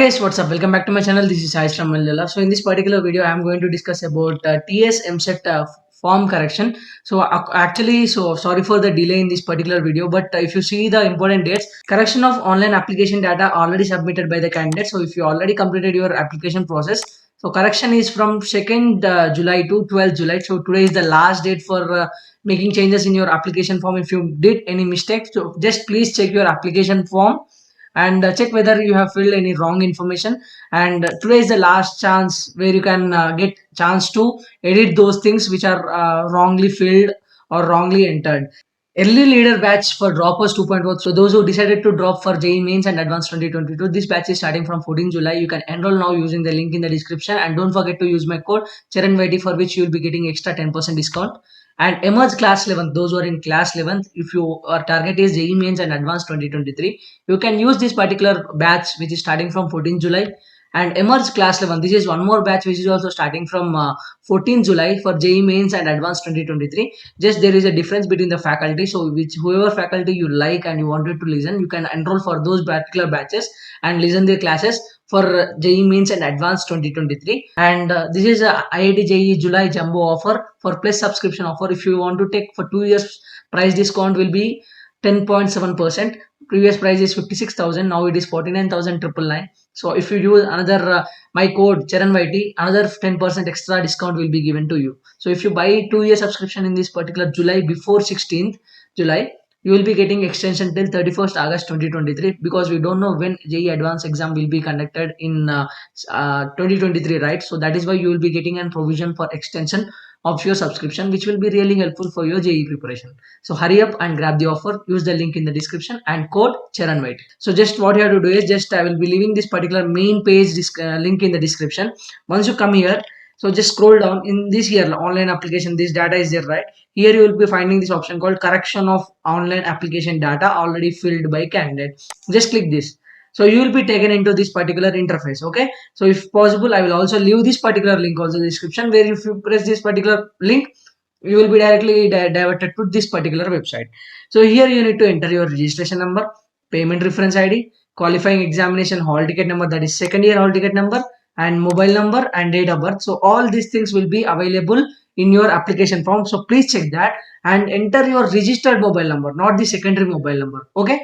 Guys, what's up? Welcome back to my channel. This is Sai from Mandela. So in this particular video, I am going to discuss about TS MSET form correction. So sorry for the delay in this particular video, but if you see the important dates, correction of online application data already submitted by the candidate. So if you already completed your application process, so correction is from 2nd July to 12th July. So today is the last date for making changes in your application form. If you did any mistakes, so just please check your application form and check whether you have filled any wrong information. And today is the last chance where you can get chance to edit those things which are wrongly filled or wrongly entered. Early leader batch for droppers 2.0. So those who decided to drop for JEE mains and advanced 2022, this batch is starting from 14 July. You can enroll now using the link in the description, and don't forget to use my code CharanVT, for which you will be getting extra 10% discount. And emerge class 11, those who are in class 11, if your target is JEE mains and advanced 2023, you can use this particular batch which is starting from 14 July. And emerge class 11, this is one more batch which is also starting from 14 July for JEE mains and advanced 2023. Just there is a difference between the faculty, so which whoever faculty you like and you wanted to listen, you can enroll for those particular batches and listen their classes for JEE mains and advanced 2023. And this is a IIT JEE July jumbo offer for plus subscription offer. If you want to take for 2 years, price discount will be 10.7%. Previous price is 56,000, now it is 49,999. So if you use another my code CharanVT, another 10% extra discount will be given to you. So if you buy 2 year subscription in this particular July before 16th July, you will be getting extension till 31st August 2023, because we don't know when JEE advanced exam will be conducted in 2023, right? So that is why you will be getting a provision for extension of your subscription, which will be really helpful for your JEE preparation. So hurry up and grab the offer. Use the link in the description and code CharanVT. So just what you have to do is, just I will be leaving this particular main page link in the description. Once you come here, so just scroll down in this here online application, this data is there, right? Here you will be finding this option called correction of online application data already filled by candidate. Just click this. So you will be taken into this particular interface. Okay, so if possible, I will also leave this particular link also in the description, where if you press this particular link, you will be directly diverted to this particular website. So here you need to enter your registration number, payment reference ID, qualifying examination hall ticket number, that is second year hall ticket number, and mobile number and date of birth. So all these things will be available in your application form. So please check that and enter your registered mobile number, not the secondary mobile number. Okay,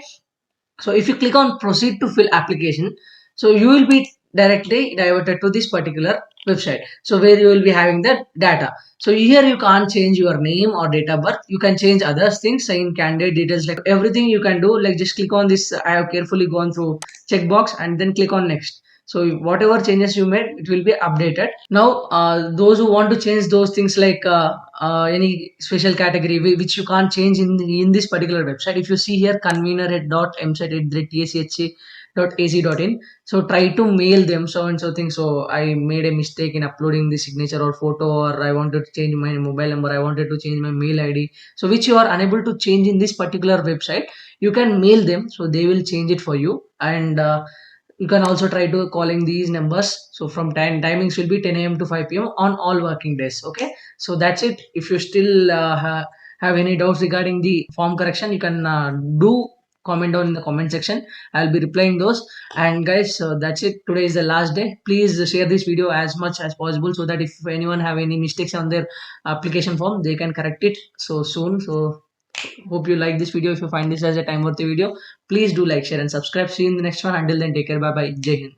so if you click on proceed to fill application, so you will be directly diverted to this particular website, so where you will be having the data. So here you can't change your name or date of birth. You can change other things, sign candidate details, like everything you can do. Like just click on this, I have carefully gone through checkbox, and then click on next. So whatever changes you made, it will be updated. Now those who want to change those things, like any special category which you can't change in this particular website. If you see here convener@mset@tchac.ac.in, so try to mail them so and so thing. So I made a mistake in uploading the signature or photo, or I wanted to change my mobile number, I wanted to change my mail ID, so which you are unable to change in this particular website, you can mail them, so they will change it for you. And you can also try to calling these numbers. So from timings will be 10 a.m. to 5 p.m. on all working days. Okay, so that's it. If you still have any doubts regarding the form correction, you can do comment down in the comment section. I'll be replying those. And guys, so that's it. Today is the last day. Please share this video as much as possible, so that if anyone have any mistakes on their application form, they can correct it so soon. So hope you like this video. If you find this as a time worthy video, please do like, share and subscribe. See you in the next one. Until then, take care. Bye bye. Jai Hind.